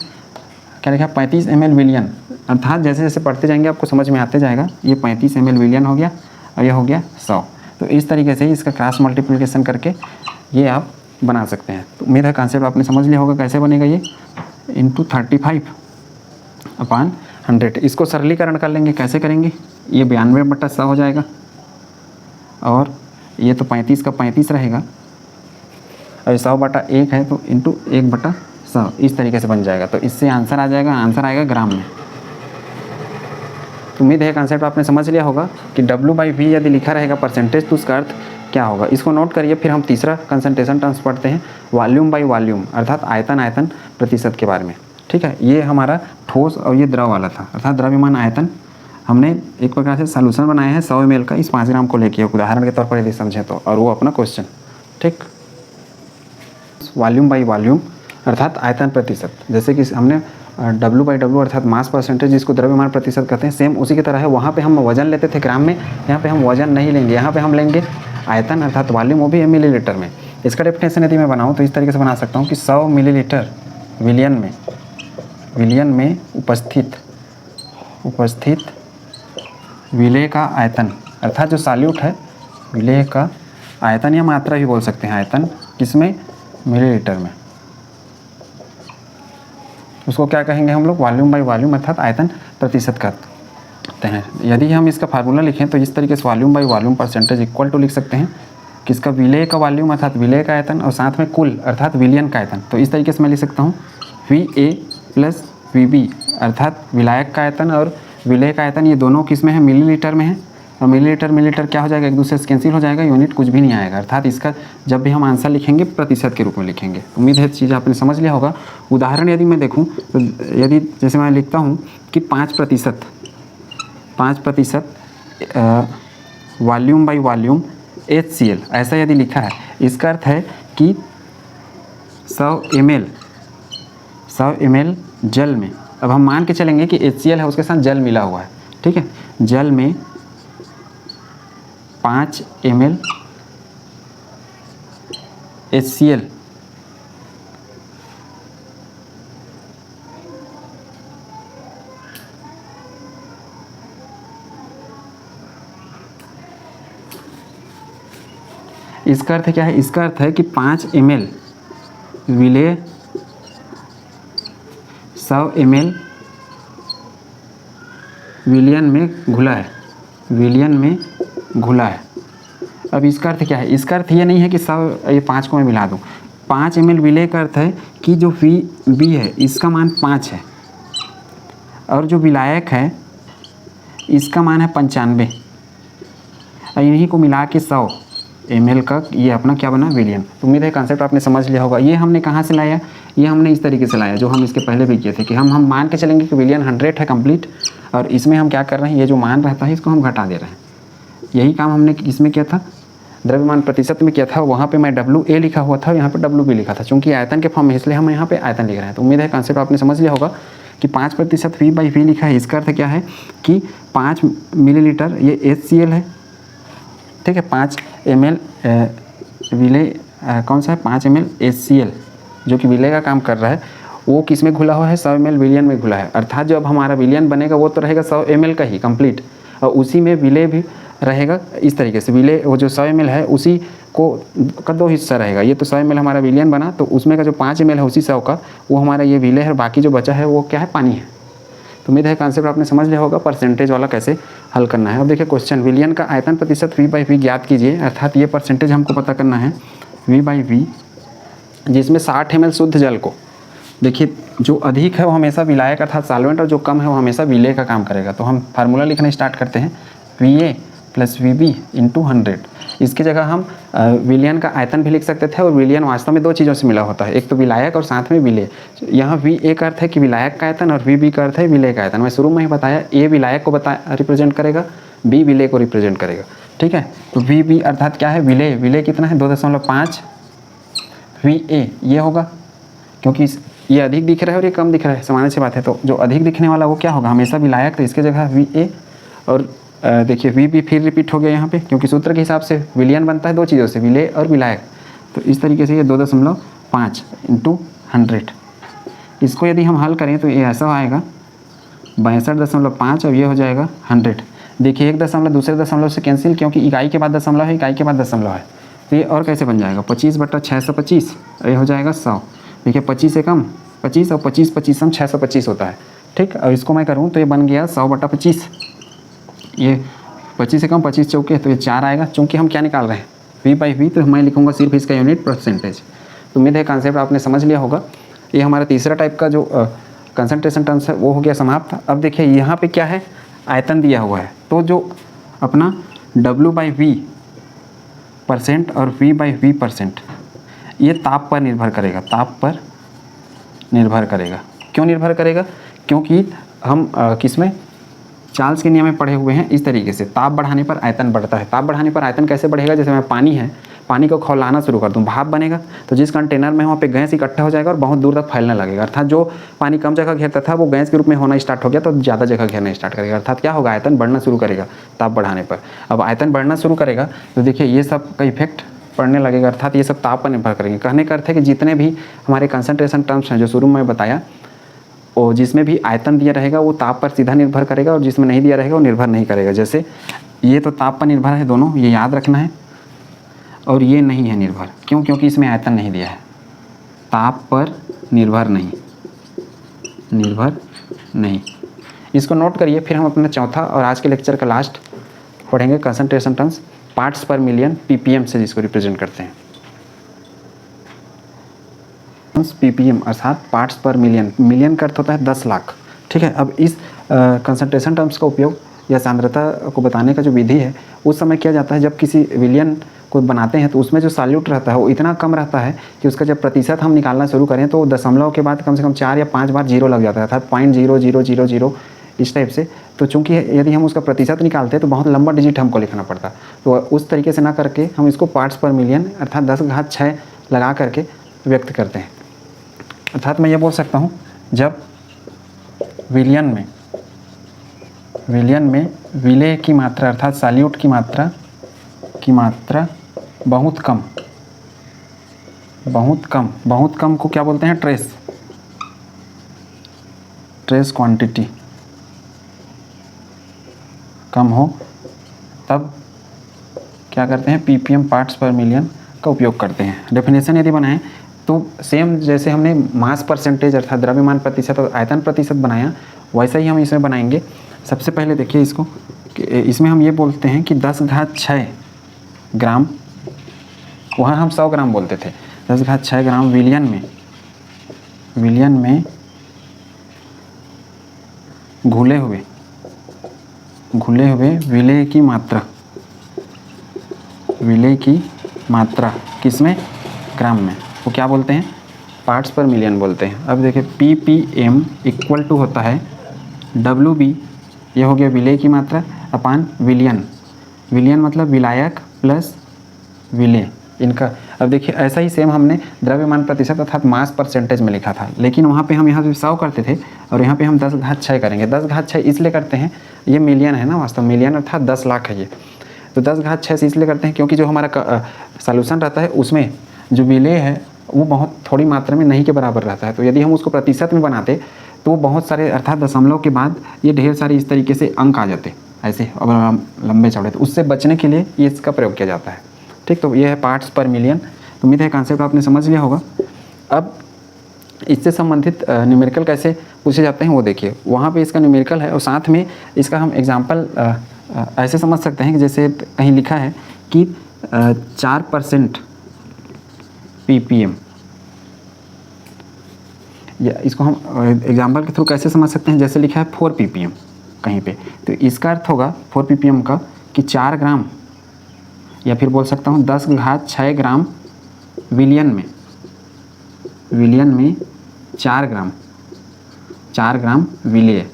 क्या लिखा, 35 ml विलियन, अर्थात जैसे जैसे पढ़ते जाएंगे आपको समझ में आते जाएगा। ये 35 ml विलियन हो गया, और ये हो गया 100। तो इस तरीके से इसका क्रॉस मल्टीप्लिकेशन करके ये आप बना सकते हैं। तो उम्मीद है कॉन्सेप्ट आपने समझ लिया होगा। कैसे बनेगा ये, इंटू 35/100। इसको सरलीकरण कर लेंगे, कैसे करेंगे, ये 92/100 हो जाएगा, और ये तो 35 का 35 रहेगा, और 100/1 है तो इंटू 1/100 इस तरीके से बन जाएगा। तो इससे आंसर आ जाएगा, आंसर आएगा ग्राम में। तो उम्मीद है कॉन्सेप्ट आपने समझ लिया होगा कि W/V यदि लिखा रहेगा परसेंटेज तो उसका अर्थ क्या होगा। इसको नोट करिए। फिर हम तीसरा कंसंट्रेशन टर्म्स पढ़ते हैं, वॉल्यूम बाई वॉल्यूम, अर्थात आयतन प्रतिशत के बारे में। ठीक है, ये हमारा ठोस और ये द्रव वाला था, अर्थात द्रव्यमान आयतन। हमने एक प्रकार से सॉल्यूशन बनाया है 100 ml का इस 5 ग्राम को लेके, उदाहरण के तौर पर यदि समझें तो, और वो अपना क्वेश्चन। ठीक, वॉल्यूम बाई वॉल्यूम अर्थात आयतन प्रतिशत, जैसे कि हमने W/W अर्थात मास परसेंटेज, जिसको द्रव्यमान प्रतिशत कहते हैं, सेम उसी की तरह है। वहाँ पे हम वजन लेते थे ग्राम में, यहाँ पे हम वजन नहीं लेंगे, यहाँ पे हम लेंगे आयतन अर्थात वॉल्यूम, वो भी मिलीलीटर में। इसका डेफिनेशन यदि मैं बनाऊँ तो इस तरीके से बना सकता हूँ कि 100 मिलीलीटर विलियन में उपस्थित विलेय का आयतन, अर्थात जो सॉल्यूट है विलेय का आयतन या मात्रा भी बोल सकते हैं, आयतन किसमें, मिलीलीटर में। उसको क्या कहेंगे हम लोग, वॉल्यूम बाई वॉल्यूम अर्थात आयतन प्रतिशत कहते हैं। यदि हम इसका फार्मूला लिखें तो इस तरीके से volume by volume percentage equal to लिख सकते हैं किसका, विलेय का वॉल्यूम अर्थात विलेय का आयतन और साथ में कुल अर्थात विलियन का आयतन। तो इस तरीके से मैं लिख सकता हूँ VA + VB अर्थात विलायक का आयतन और विलेय का आयतन, ये दोनों किस में है, मिलीलीटर में है। और मिलीलीटर क्या हो जाएगा, एक दूसरे से कैंसिल हो जाएगा, यूनिट कुछ भी नहीं आएगा, अर्थात इसका जब भी हम आंसर लिखेंगे प्रतिशत के रूप में लिखेंगे। उम्मीद है चीज़ आपने समझ लिया होगा। उदाहरण यदि मैं देखूं तो यदि जैसे मैं लिखता हूं कि 5% वॉल्यूम बाई वॉल्यूम HCl, ऐसा यदि लिखा है, इसका अर्थ है कि 100 ml जल में, अब हम मान के चलेंगे कि HCl है, उसके साथ जल मिला हुआ है। ठीक है, जल में 5 ml HCl इसका अर्थ क्या है, इसका अर्थ है कि 5 ml विलेय 100 ml विलियन में घुला है। अब इसका अर्थ क्या है, इसका अर्थ ये नहीं है कि 100, ये 5 को मैं मिला दूँ। 5 ml विलेय का अर्थ है कि जो VB है इसका मान 5 है और जो विलायक है इसका मान है 95, और इन्हीं को मिला के 100 ml का ये अपना क्या बना, विलियन। तो उम्मीद है कॉन्सेप्ट आपने समझ लिया होगा। ये हमने कहाँ से लाया, ये हमने इस तरीके से लाया जो हम इसके पहले भी किए थे कि हम मान के चलेंगे कि विलियन 100 है कंप्लीट, और इसमें हम क्या कर रहे हैं, ये जो मान रहता है इसको हम घटा दे रहे हैं। यही काम हमने इसमें किया था, द्रव्यमान प्रतिशत में किया था। वहाँ पे मैं WA लिखा हुआ था, यहाँ पे WB लिखा था, चूँकि आयतन के फॉर्म में, इसलिए हम यहाँ पे आयतन लिख रहे हैं। तो उम्मीद है कॉन्सेप्ट आपने समझ लिया होगा कि 5% V/V लिखा है, इसका अर्थ क्या है कि 5 मिलीलीटर ये HCl है। ठीक है, 5 ml विलेय कौन सा है, 5 ml HCl जो कि विलेय का काम कर रहा है, वो किस में घुला हुआ है, 100 ml विलियन में घुला है। अर्थात जो अब हमारा विलियन बनेगा वो तो रहेगा 100 ml का ही कंप्लीट, और उसी में विलेय भी रहेगा। इस तरीके से विलेय, वो जो 100 ml है उसी को का 2 हिस्सा रहेगा। ये तो 100 ml हमारा विलियन बना, तो उसमें का जो 5 ml है उसी 100 का, वो हमारा ये विलेय है, और बाकी जो बचा है वो क्या है, पानी है। तो उम्मीद है कॉन्सेप्ट आपने समझ लिया होगा परसेंटेज वाला कैसे हल करना है। अब देखिए क्वेश्चन, विलियन का आयतन प्रतिशत V/V ज्ञात कीजिए, अर्थात ये परसेंटेज हमको पता करना है V/V, जिसमें 60 ml शुद्ध जल को, देखिए जो अधिक है वो हमेशा विलायक अर्थात सॉल्वेंट, और जो कम है वो हमेशा विलेय का काम करेगा। तो हम फार्मूला लिखना स्टार्ट करते हैं, VA + VB × 100। इसकी जगह हम विलियन का आयतन भी लिख सकते थे, और विलियन वास्तव में 2 चीज़ों से मिला होता है, एक तो विलायक और साथ में विलेय। यहाँ VA का अर्थ है कि विलायक का आयतन और VB का अर्थ है विलेय का आयतन। मैं शुरू में ही बताया, A विलायक को रिप्रेजेंट करेगा, B विलेय को रिप्रेजेंट करेगा। ठीक है, तो VB अर्थात क्या है, विलेय कितना है, 2.5 VA ये होगा, क्योंकि ये अधिक दिख रहा है और ये कम दिख रहा है, सामान्य सी बात है। तो जो अधिक दिखने वाला वो क्या होगा, हमेशा विलायक, तो इसके जगह VA, और देखिए VB फिर रिपीट हो गया यहाँ पे, क्योंकि सूत्र के हिसाब से विलियन बनता है 2 चीज़ों से, विलेय और विलायक। तो इस तरीके से ये 2.5 × 100, इसको यदि हम हल करें तो ये ऐसा आएगा 62.5, और ये हो जाएगा 100। देखिए 1 दशमलव दूसरे दशमलव से कैंसिल, क्योंकि इकाई के बाद दशमलव है, इकाई के बाद दशमलव है, तो ये और कैसे बन जाएगा, 25/625, ये हो जाएगा 100। देखिए 25 से कम 25, और 25 सम 625 होता है। ठीक, और इसको मैं करूँ तो ये बन गया 100/25, ये 25 से कम 25 चौके, तो ये 4 आएगा। चूँकि हम क्या निकाल रहे हैं, V/V, तो मैं लिखूँगा सिर्फ इसका यूनिट परसेंटेज। तो उम्मीद है कॉन्सेप्ट आपने समझ लिया होगा। ये हमारा तीसरा टाइप का जो कंसंट्रेशन टर्म्स है वो हो गया समाप्त। अब देखिए यहाँ पे क्या है, आयतन दिया हुआ है, तो जो अपना W/V % और V/V % ये ताप पर निर्भर करेगा, ताप पर निर्भर करेगा। क्यों निर्भर करेगा? क्योंकि हम किस में, चार्ल्स के नियम में पढ़े हुए हैं इस तरीके से, ताप बढ़ाने पर आयतन बढ़ता है। ताप बढ़ाने पर आयतन कैसे बढ़ेगा? जैसे मैं पानी है, पानी को खौलाना शुरू कर दूं, भाप बनेगा, तो जिस कंटेनर में वहाँ पे गैस इकट्ठा हो जाएगा और बहुत दूर तक फैलने लगेगा। अर्थात जो पानी कम जगह घेरता था वो गैस के रूप में होना स्टार्ट हो गया, तो ज़्यादा जगह घेरना स्टार्ट करेगा। अर्थात क्या होगा, आयतन बढ़ना शुरू करेगा ताप बढ़ाने पर। अब आयतन बढ़ना शुरू करेगा तो देखिए ये सब का इफेक्ट पड़ने लगेगा, अर्थात ये सब ताप पर निर्भर करेंगे। कहने का अर्थ है कि जितने भी हमारे कंसंट्रेशन टर्म्स हैं जो शुरू में बताया, और जिसमें भी आयतन दिया रहेगा वो ताप पर सीधा निर्भर करेगा, और जिसमें नहीं दिया रहेगा वो निर्भर नहीं करेगा। जैसे ये तो ताप पर निर्भर है दोनों, ये याद रखना है, और ये नहीं है निर्भर। क्यों? क्योंकि इसमें आयतन नहीं दिया है। ताप पर निर्भर नहीं, निर्भर नहीं। इसको नोट करिए। फिर हम अपना चौथा और आज के लेक्चर का लास्ट पढ़ेंगे कंसंट्रेशन टर्म्स, पार्ट्स पर मिलियन, ppm से जिसको रिप्रेजेंट करते हैं। ppm अर्थात पार्ट्स पर मिलियन, मिलियन का अर्थ होता है 10 लाख। ठीक है। अब इस कंसंट्रेशन टर्म्स का उपयोग या सांद्रता को बताने का जो विधि है उस समय किया जाता है जब किसी विलियन को बनाते हैं तो उसमें जो सॉल्यूट रहता है वो इतना कम रहता है कि उसका जब प्रतिशत हम निकालना शुरू करें तो दशमलव के बाद कम से कम 4 या 5 बार जीरो लग जाता है, अर्थात 0.0000 इस टाइप से। तो चूंकि यदि हम उसका प्रतिशत निकालते हैं तो बहुत लंबा डिजिट हमको लिखना पड़ता, तो उस तरीके से ना करके हम इसको पार्ट्स पर मिलियन अर्थात 10⁶ लगा करके व्यक्त करते हैं। अर्थात मैं ये बोल सकता हूँ जब विलियन में विलेय की मात्रा अर्थात सॉल्यूट की मात्रा बहुत कम को क्या बोलते हैं? ट्रेस क्वांटिटी कम हो तब क्या करते हैं? ppm पार्ट्स पर मिलियन का उपयोग करते हैं। डेफिनेशन यदि बनाएं तो सेम जैसे हमने मास परसेंटेज अर्थात द्रव्यमान प्रतिशत और आयतन प्रतिशत बनाया वैसा ही हम इसमें बनाएंगे। सबसे पहले देखिए इसको, इसमें हम ये बोलते हैं कि 10⁶ ग्राम, वहाँ हम 100 ग्राम बोलते थे, 10⁶ ग्राम विलियन में घुले हुए विलेय की मात्रा किसमें? ग्राम में। वो क्या बोलते हैं? पार्ट्स पर मिलियन बोलते हैं। अब देखिए ppm इक्वल टू होता है WB, ये हो गया विलेय की मात्रा, अपान विलियन। विलियन मतलब विलायक प्लस विलेय इनका। अब देखिए ऐसा ही सेम हमने द्रव्यमान प्रतिशत अर्थात मास परसेंटेज में लिखा था, लेकिन वहाँ पे हम यहाँ पे 100 करते थे और यहाँ पे हम 10⁶ करेंगे। 10⁶ इसलिए करते हैं, ये मिलियन है ना, वास्तव मिलियन अर्थात 10 लाख है ये, तो 10⁶ से इसलिए करते हैं क्योंकि जो हमारा सॉल्यूशन रहता है उसमें जो विलेय है वो बहुत थोड़ी मात्रा में नहीं के बराबर रहता है। तो यदि हम उसको प्रतिशत में बनाते तो बहुत सारे अर्थात दशमलव के बाद ये ढेर सारे इस तरीके से अंक आ जाते ऐसे और लंबे चौड़े, तो उससे बचने के लिए ये इसका प्रयोग किया जाता है। ठीक, तो ये है पार्ट्स पर मिलियन। तो उम्मीद है कॉन्सेप्ट आपने समझ लिया होगा। अब इससे संबंधित न्यूमेरिकल कैसे पूछे जाते हैं वो देखिए, वहाँ पे इसका न्यूमेरिकल है और साथ में इसका हम एग्जांपल ऐसे समझ सकते हैं कि जैसे कहीं लिखा है कि 4% ppm, या इसको हम एग्जांपल के थ्रू कैसे समझ सकते हैं? जैसे लिखा है 4 ppm कहीं पे, तो इसका अर्थ होगा 4 ppm का कि 4 ग्राम, या फिर बोल सकता हूँ 10⁶ ग्राम विलियन में 4 ग्राम विलेय।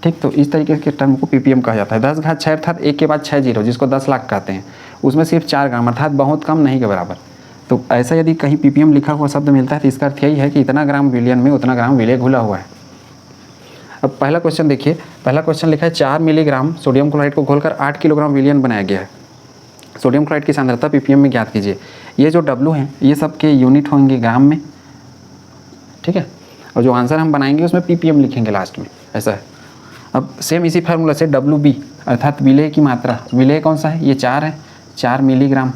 ठीक, तो इस तरीके के टर्म को ppm कहा जाता है। 10⁶ अर्थात 1 के बाद 6 जीरो जिसको 10 लाख कहते हैं, उसमें सिर्फ 4 ग्राम अर्थात बहुत कम, नहीं के बराबर। तो ऐसा यदि कहीं ppm लिखा हुआ शब्द मिलता है तो इसका अर्थ यही है कि इतना ग्राम विलियन में उतना ग्राम विलेय घुला हुआ है। अब पहला क्वेश्चन देखिए, पहला क्वेश्चन लिखा है 4 मिलीग्राम सोडियम क्लोराइड को घोलकर 8 किलोग्राम विलियन बनाया गया है। सोडियम क्लोराइड की सांद्रता ppm में ज्ञात कीजिए। ये जो W हैं ये सब के यूनिट होंगे ग्राम में, ठीक है, और जो आंसर हम बनाएंगे उसमें ppm लिखेंगे लास्ट में, ऐसा है। अब सेम इसी फार्मूला से WB अर्थात विलेय की मात्रा, विलेय कौन सा है? ये 4 है, 4 मिलीग्राम,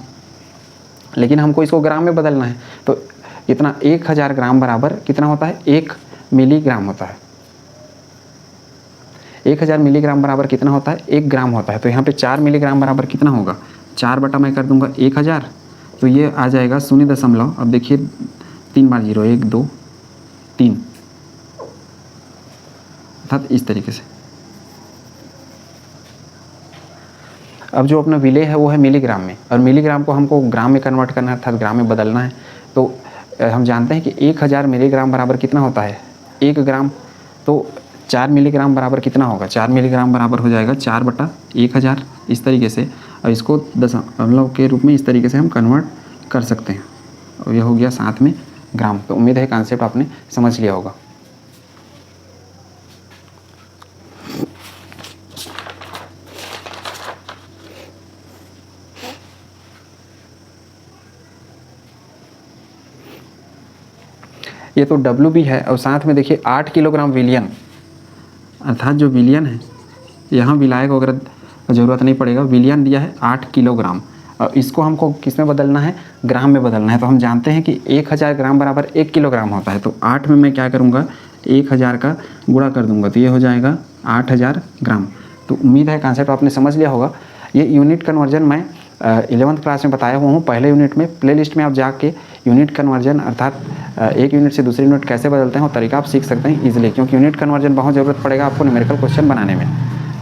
लेकिन हमको इसको ग्राम में बदलना है तो इतना 1000 ग्राम बराबर कितना होता है? 1 मिलीग्राम होता है। 1000 मिलीग्राम बराबर कितना होता है? 1 ग्राम होता है। तो यहाँ पे 4 मिलीग्राम बराबर कितना होगा? 4 बटा मैं कर दूंगा 1000, तो ये आ जाएगा 0, अब देखिए 3 बार 0, 1 2 3, अर्थात इस तरीके से। अब जो अपना विलेय है वो है मिलीग्राम में, और मिलीग्राम को हमको ग्राम में कन्वर्ट करना है, अर्थात ग्राम में बदलना है। तो हम जानते हैं कि 1000 मिलीग्राम बराबर कितना होता है, 1 ग्राम। तो 4 मिलीग्राम बराबर कितना होगा, 4 मिलीग्राम बराबर हो जाएगा 4/1000, इस तरीके से। और इसको दशमलव के रूप में इस तरीके से हम कन्वर्ट कर सकते हैं, और ये हो गया साथ में ग्राम। तो उम्मीद है कॉन्सेप्ट आपने समझ लिया होगा। ये तो WB है, और साथ में देखिए 8 किलोग्राम विलियन, अर्थात जो विलियन है, यहाँ विलायक वगैरह ज़रूरत नहीं पड़ेगा, विलियन दिया है 8 किलोग्राम, और इसको हमको किस में बदलना है, ग्राम में बदलना है। तो हम जानते हैं कि 1000 ग्राम बराबर 1 किलोग्राम होता है। तो 8 में मैं क्या करूँगा, 1000 का गुणा कर दूंगा, तो ये हो जाएगा 8000 ग्राम। तो उम्मीद है कॉन्सेप्ट आपने समझ लिया होगा। ये यूनिट कन्वर्जन मैं 11th क्लास में बताया हुआ हूँ, पहले यूनिट में। प्लेलिस्ट में आप जाके यूनिट कन्वर्जन अर्थात एक यूनिट से दूसरी यूनिट कैसे बदलते हैं वो तरीका आप सीख सकते हैं ईजिली, क्योंकि यूनिट कन्वर्जन बहुत ज़रूरत पड़ेगा आपको न्यूमेरिकल क्वेश्चन बनाने में।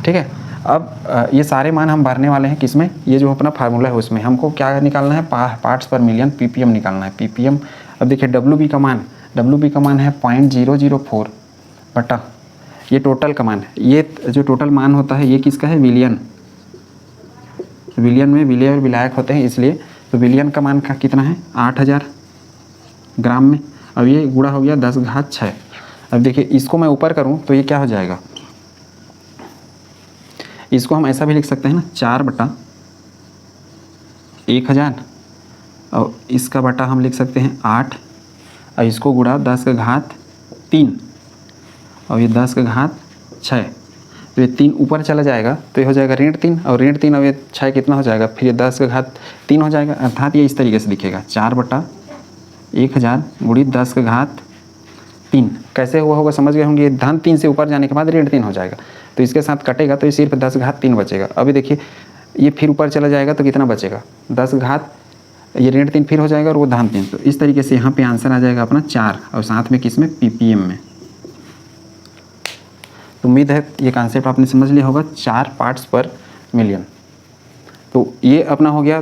ठीक है, अब ये सारे मान हम भरने वाले हैं किसमें, ये जो अपना फार्मूला है उसमें। हमको क्या निकालना है, पार्ट्स पर मिलियन, PPM निकालना है, PPM। अब देखिए WB का मान है 0.004 बटा ये टोटल का मान है। ये जो टोटल मान होता है ये किसका है, विलियन। विलियन में विलेय और विलायक होते हैं इसलिए। तो विलियन का मान का कितना है, 8000 ग्राम में। अब ये गुणा हो गया 10⁶। अब देखिए इसको मैं ऊपर करूं तो ये क्या हो जाएगा, इसको हम ऐसा भी लिख सकते हैं ना, 4/1000, और इसका बटा हम लिख सकते हैं 8, और इसको गुणा 10⁻3, और ये 10⁻6। तो ये 3 ऊपर चला जाएगा तो ये हो जाएगा ऋण 3, और ऋण 3 और ये 6 कितना हो जाएगा, फिर ये 10⁻3 हो जाएगा। अर्थात ये इस तरीके से दिखेगा, 4/1000 गुणित 10⁻3। कैसे हुआ होगा समझ गए होंगे, धन 3 से ऊपर जाने के बाद ऋण 3 हो जाएगा, तो इसके साथ कटेगा तो ये सिर्फ 10⁻3 बचेगा। अभी देखिए ये फिर ऊपर चला जाएगा तो कितना बचेगा, 10 ये ऋण 3 फिर हो जाएगा और वो धन 3। तो इस तरीके से यहाँ पे आंसर आ जाएगा अपना 4, और साथ में किस में, PPM में। तो उम्मीद है ये कॉन्सेप्ट आपने समझ लिया होगा, 4 पार्ट्स पर मिलियन। तो ये अपना हो गया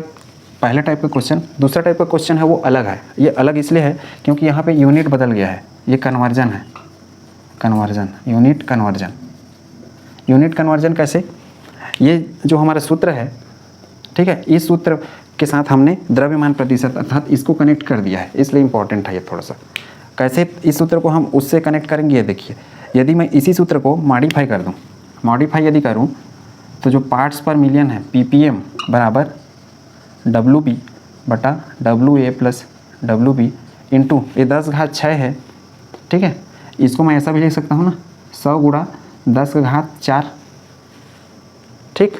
पहला टाइप का क्वेश्चन। दूसरा टाइप का क्वेश्चन है वो अलग है। ये अलग इसलिए है क्योंकि यहाँ पे यूनिट बदल गया है, ये कन्वर्जन है, conversion, unit conversion. Unit conversion कैसे, ये जो हमारा सूत्र है, ठीक है, इस सूत्र के साथ हमने द्रव्यमान प्रतिशत अर्थात इसको कनेक्ट कर दिया है, इसलिए इंपॉर्टेंट है ये थोड़ा सा। कैसे इस सूत्र को हम उससे कनेक्ट करेंगे, ये देखिए, यदि मैं इसी सूत्र को मॉडिफाई कर दूं, मॉडिफाई यदि करूं तो जो पार्ट्स पर मिलियन है, PPM बराबर WB बटा WA प्लस WB इंटू ये 10⁻6 है। ठीक है, इसको मैं ऐसा भी लिख सकता हूँ ना, 100 गुणा 10⁻4। ठीक,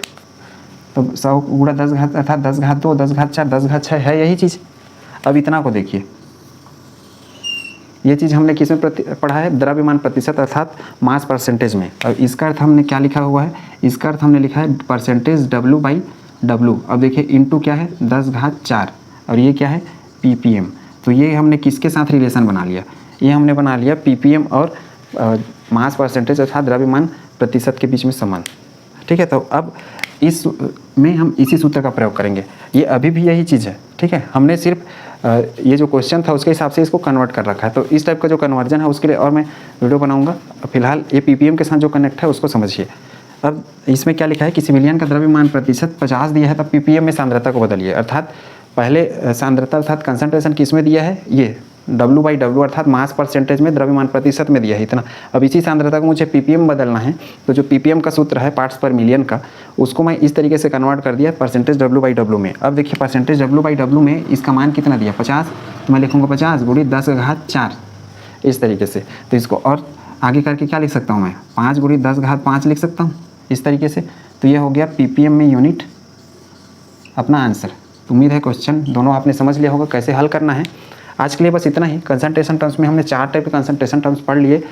तो 100 गुणा 10 अर्थात 10⁻2, 10⁻4, 10⁻6 है यही चीज़। अब इतना को देखिए, ये चीज़ हमने किस में पढ़ा है, द्रव्यमान प्रतिशत अर्थात मास परसेंटेज में। और इसका अर्थ हमने क्या लिखा हुआ है, इसका अर्थ हमने लिखा है परसेंटेज W/W। अब देखिए इंटू क्या है, 10⁻4, और ये क्या है, PPM। तो ये हमने किसके साथ रिलेशन बना लिया, ये हमने बना लिया PPM और मास परसेंटेज अर्थात द्रव्यमान प्रतिशत के बीच में संबंध। ठीक है, तो अब इस में हम इसी सूत्र का प्रयोग करेंगे। ये अभी भी यही चीज़ है। ठीक है, हमने सिर्फ ये जो क्वेश्चन था उसके हिसाब से इसको कन्वर्ट कर रखा है। तो इस टाइप का जो कन्वर्जन है उसके लिए और मैं वीडियो बनाऊंगा। फिलहाल ये PPM के साथ जो कनेक्ट है उसको समझिए। अब इसमें क्या लिखा है, किसी विलियन का द्रव्यमान प्रतिशत 50 दिया है, तब PPM में सांद्रता को बदलिए। अर्थात पहले सांद्रता अर्थात कंसंट्रेशन किस में दिया है, ये W/W अर्थात मास परसेंटेज में द्रव्यमान प्रतिशत में दिया है इतना। अब इसी सांद्रता को मुझे PPM बदलना है, तो जो PPM का सूत्र है पार्ट्स पर मिलियन का, उसको मैं इस तरीके से कन्वर्ट कर दिया परसेंटेज W/W में। अब देखिए परसेंटेज W/W में इसका मान कितना दिया, 50, तो मैं लिखूँगा 50 गुणित 10⁻4 इस तरीके से। तो इसको और आगे करके क्या लिख सकता हूँ मैं, 5 गुणित 10⁻5 लिख सकता हूँ इस तरीके से। तो ये हो गया PPM में यूनिट अपना आंसर। तो उम्मीद है क्वेश्चन दोनों आपने समझ लिया होगा कैसे हल करना है। आज के लिए बस इतना ही। कंसंट्रेशन टर्म्स में हमने 4 टाइप के कंसंट्रेशन टर्म्स पढ़ लिए।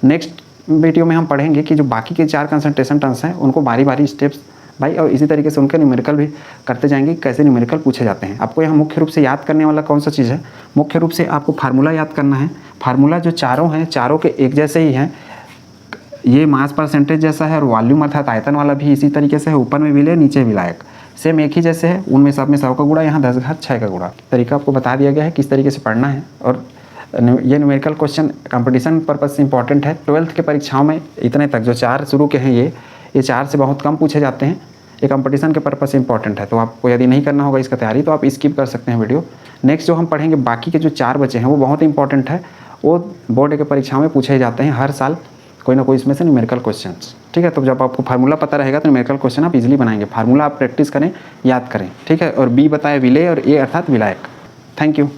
नेक्स्ट वीडियो में हम पढ़ेंगे कि जो बाकी के 4 कंसंट्रेशन टर्म्स हैं उनको बारी बारी स्टेप्स भाई। और इसी तरीके से उनके न्यूमेरिकल भी करते जाएंगे कि कैसे न्यूमेरिकल पूछे जाते हैं। आपको यहाँ मुख्य रूप से याद करने वाला कौन सा चीज़ है, मुख्य रूप से आपको फार्मूला याद करना है। फार्मूला जो चारों हैं, चारों के एक जैसे ही हैं। ये मास परसेंटेज जैसा है और वॉल्यूम अर्थात आयतन वाला भी इसी तरीके से है, ऊपर में विलय नीचे विलायक, सेम एक ही जैसे है। उनमें सब में 100 का गुणा, यहाँ 10 घात 6 का गुणा। तरीका आपको बता दिया गया है किस तरीके से पढ़ना है। और ये न्यूमेरिकल क्वेश्चन कंपटीशन पर्पज से इंपॉर्टेंट है। 12th के परीक्षाओं में इतने तक जो 4 शुरू के हैं ये 4 से बहुत कम पूछे जाते हैं। ये कंपटीशन के पर्पज से इंपॉर्टेंट है। तो आपको यदि नहीं करना होगा इसका तैयारी तो आप स्किप कर सकते हैं वीडियो। नेक्स्ट जो हम पढ़ेंगे बाकी के जो 4 बचे हैं वो बहुत इंपॉर्टेंट है। वो बोर्ड के परीक्षाओं में पूछे जाते हैं हर साल कोई ना कोई इसमें से न्यूमेरिकल क्वेश्चंस। ठीक है, तो जब आपको फार्मूला पता रहेगा तो न्यूमेरिकल क्वेश्चन आप इजीली बनाएंगे। फार्मूला आप प्रैक्टिस करें, याद करें। ठीक है, और बी बताए विलय और ए अर्थात विलायक। Thank you.